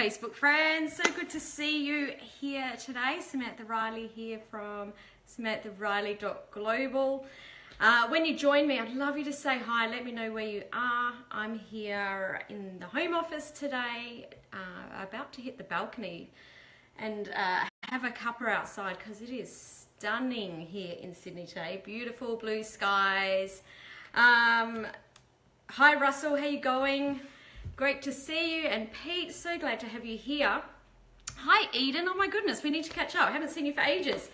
Facebook friends. So good to see you here today. Samantha Riley here from SamanthaRiley.global. When you join me, I'd love you to say hi. Let me know where you are. I'm here in the home office today, about to hit the balcony and have a cuppa outside because it is stunning here in Sydney today. Beautiful blue skies. Hi Russell, how you going? Great to see you. And Pete, so glad to have you here. Hi Eden, oh my goodness, we need to catch up. I haven't seen you for ages.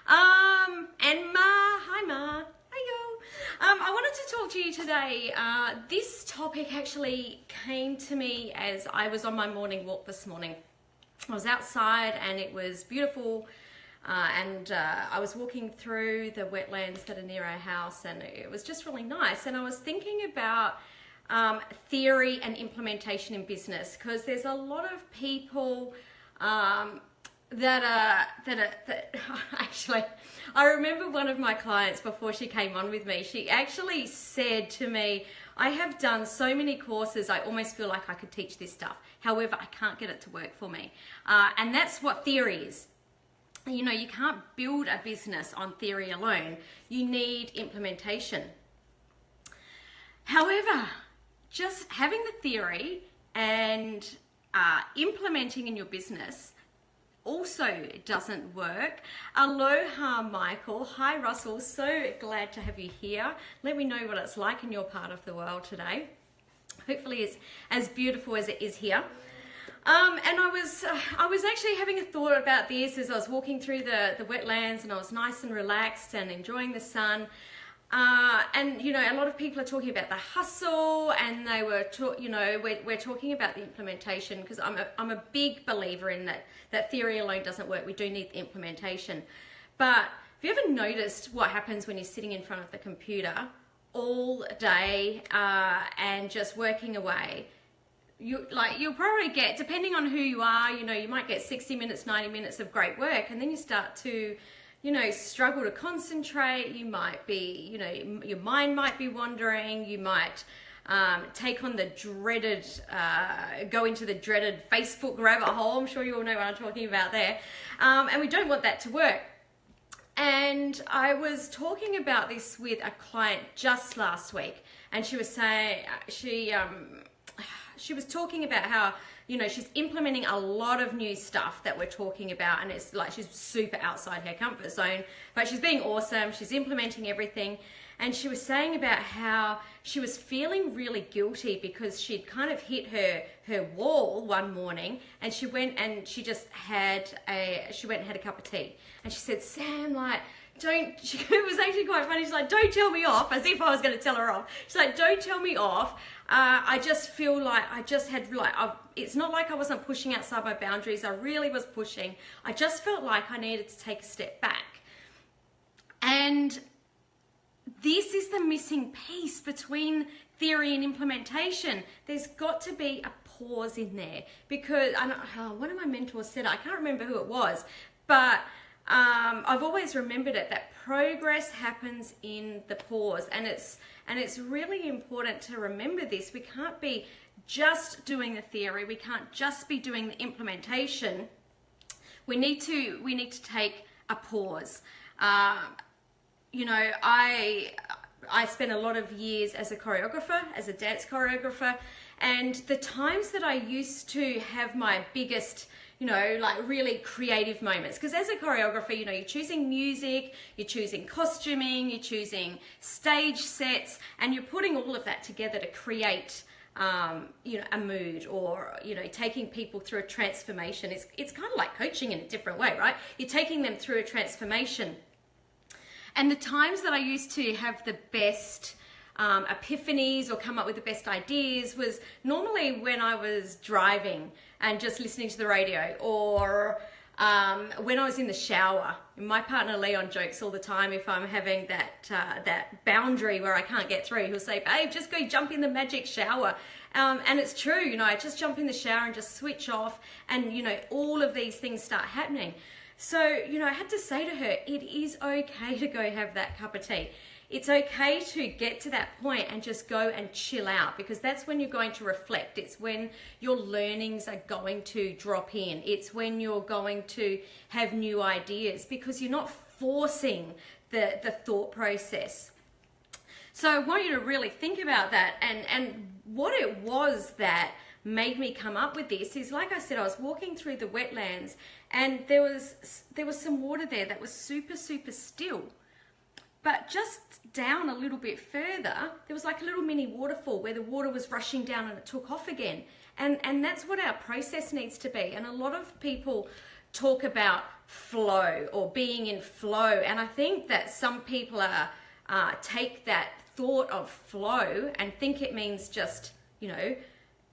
And Ma, hi Ma. I wanted to talk to you today. This topic actually came to me as I was on my morning walk this morning. I was outside and it was beautiful, and I was walking through the wetlands that are near our house, and it was just really nice. And I was thinking about theory and implementation in business, because there's a lot of people that actually, I remember one of my clients before she came on with me, she actually said to me, I have done so many courses, I almost feel like I could teach this stuff. However, I can't get it to work for me. And that's what theory is. You know, you can't build a business on theory alone. You need implementation. However, just having the theory and implementing in your business also doesn't work. Aloha Michael, hi Russell, so glad to have you here. Let me know what it's like in your part of the world today. Hopefully it's as beautiful as it is here. And I was actually having a thought about this as I was walking through the wetlands, and I was nice and relaxed and enjoying the sun. And you know, a lot of people are talking about the hustle, and they were, we're talking about the implementation, because I'm a big believer in that theory alone doesn't work. We do need the implementation. But have you ever noticed what happens when you're sitting in front of the computer all day and just working away? You'll probably get, depending on who you are, you know, you might get 60 minutes, 90 minutes of great work, and then you start to, you know, struggle to concentrate. You might be, you know, your mind might be wandering. You might take on the dreaded, go into the dreaded Facebook rabbit hole. I'm sure you all know what I'm talking about there. And we don't want that to work. And I was talking about this with a client just last week, and she was saying, she was talking about how, you know, she's implementing a lot of new stuff that we're talking about, and it's like she's super outside her comfort zone, but she's being awesome. She's implementing everything. And she was saying about how she was feeling really guilty because she'd kind of hit her wall one morning, and she went and she had a cup of tea. And she said, Sam, like, it was actually quite funny. She's like, don't tell me off, as if I was going to tell her off. She's like, don't tell me off. I just feel like it's not like I wasn't pushing outside my boundaries. I really was pushing. I just felt like I needed to take a step back. And this is the missing piece between theory and implementation. There's got to be a pause in there, because one of my mentors said it. I can't remember who it was, but I've always remembered it, that progress happens in the pause, and it's really important to remember this. We can't be just doing the theory. We can't just be doing the implementation. We need to take a pause. You know, I spent a lot of years as a choreographer, as a dance choreographer, and the times that I used to have my biggest, you know, like really creative moments, because as a choreographer, you know, you're choosing music, you're choosing costuming, you're choosing stage sets, and you're putting all of that together to create, you know, a mood, or, you know, taking people through a transformation. It's kind of like coaching in a different way, right? You're taking them through a transformation. And the times that I used to have the best epiphanies or come up with the best ideas was normally when I was driving and just listening to the radio, or when I was in the shower. My partner Leon jokes all the time, if I'm having that boundary where I can't get through, he'll say, babe, just go jump in the magic shower. And it's true, you know, I just jump in the shower and just switch off, and, you know, all of these things start happening. So, you know, I had to say to her, it is okay to go have that cup of tea. it's okay to get to that point and just go and chill out, because that's when you're going to reflect. It's when your learnings are going to drop in. It's when you're going to have new ideas, because you're not forcing the thought process. So I want you to really think about that, and what it was that made me come up with this is, like I said, I was walking through the wetlands and there was some water there that was super still. But just down a little bit further, there was like a little mini waterfall where the water was rushing down and it took off again. And that's what our process needs to be. And a lot of people talk about flow or being in flow. And I think that some people take that thought of flow and think it means just,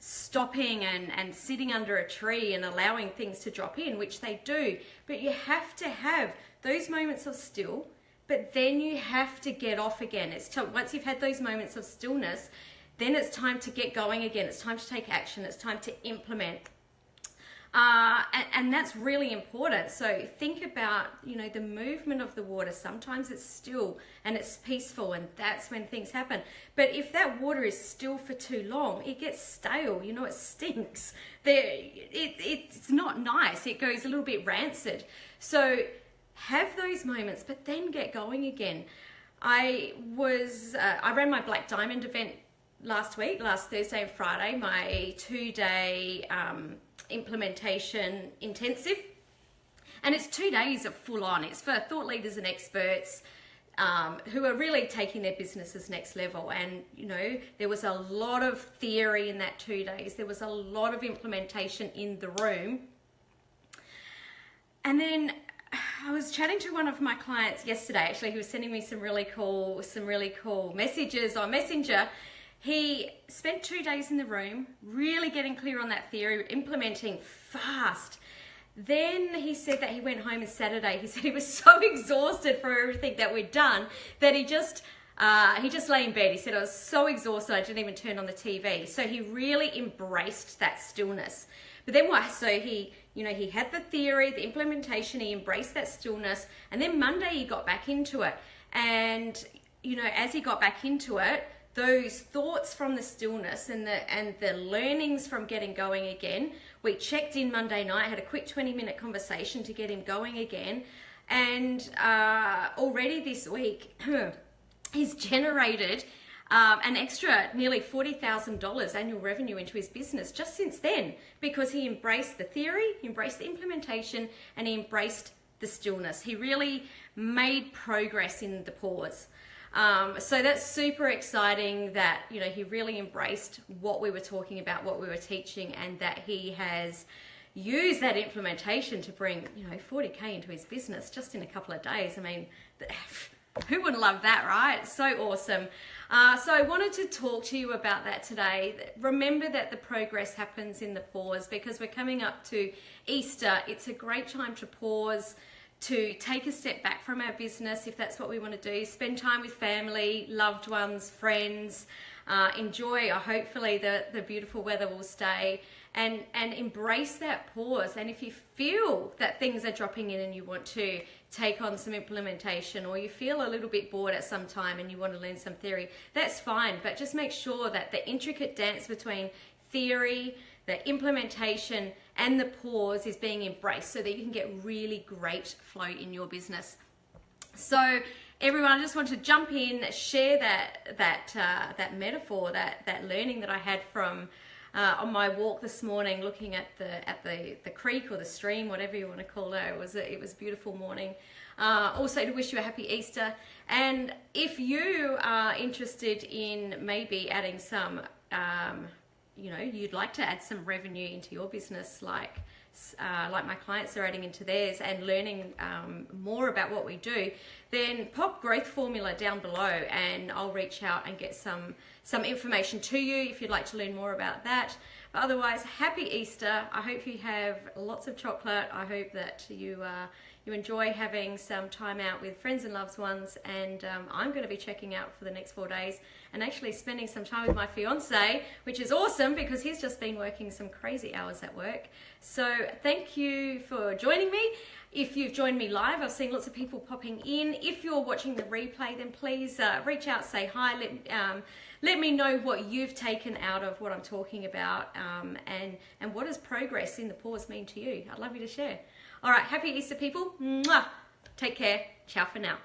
stopping and sitting under a tree and allowing things to drop in, which they do. But you have to have those moments of still, but then you have to get off again. Once you've had those moments of stillness, then it's time to get going again. It's time to take action. It's time to implement. And that's really important. So think about, the movement of the water. Sometimes it's still and it's peaceful, and that's when things happen. But if that water is still for too long, it gets stale. It stinks. It's not nice. It goes a little bit rancid. So have those moments, but then get going again. I ran my Black Diamond event last Thursday and Friday, my 2-day implementation intensive. And it's 2 days of full on. It's for thought leaders and experts who are really taking their businesses next level. And, there was a lot of theory in that 2 days. There was a lot of implementation in the room. And then I was chatting to one of my clients yesterday. Actually, he was sending me some really cool messages on Messenger. He spent 2 days in the room, really getting clear on that theory, implementing fast. Then he said that he went home on Saturday. He said he was so exhausted for everything that we'd done that he just lay in bed. He said, I was so exhausted I didn't even turn on the TV. So he really embraced that stillness. But then what? So he had the theory, the implementation, he embraced that stillness, and then Monday he got back into it. And, as he got back into it, those thoughts from the stillness and the learnings from getting going again, we checked in Monday night, had a quick 20-minute conversation to get him going again. And already this week, he's generated an extra nearly $40,000 annual revenue into his business just since then, because he embraced the theory, he embraced the implementation, and he embraced the stillness. He really made progress in the pause. So that's super exciting that, he really embraced what we were talking about, what we were teaching, and that he has used that implementation to bring, $40K into his business just in a couple of days. I mean, who wouldn't love that, right? So awesome. So I wanted to talk to you about that today. Remember that the progress happens in the pause, because we're coming up to Easter. It's a great time to pause, to take a step back from our business if that's what we want to do, spend time with family, loved ones, friends, enjoy, hopefully the beautiful weather will stay, and embrace that pause. And if you feel that things are dropping in and you want to take on some implementation, or you feel a little bit bored at some time and you want to learn some theory, that's fine, but just make sure that the intricate dance between theory, the implementation, and the pause is being embraced so that you can get really great flow in your business. So everyone, I just want to jump in, share that metaphor, that learning that I had from on my walk this morning, looking at the creek or the stream, whatever you want to call it. It was a beautiful morning. Also to wish you a happy Easter. And if you are interested in maybe adding some you'd like to add some revenue into your business, like my clients are adding into theirs, and learning more about what we do, then pop Growth Formula down below and I'll reach out and get some information to you if you'd like to learn more about that. But otherwise, happy Easter. I hope you have lots of chocolate. I hope that you enjoy having some time out with friends and loved ones, and I'm going to be checking out for the next 4 days and actually spending some time with my fiance, which is awesome because he's just been working some crazy hours at work. So thank you for joining me. If you've joined me live, I've seen lots of people popping in. If you're watching the replay, then please reach out, say hi, let me know what you've taken out of what I'm talking about, and what does progress in the pause mean to you. I'd love you to share. All right, happy Easter, people. Mwah. Take care. Ciao for now.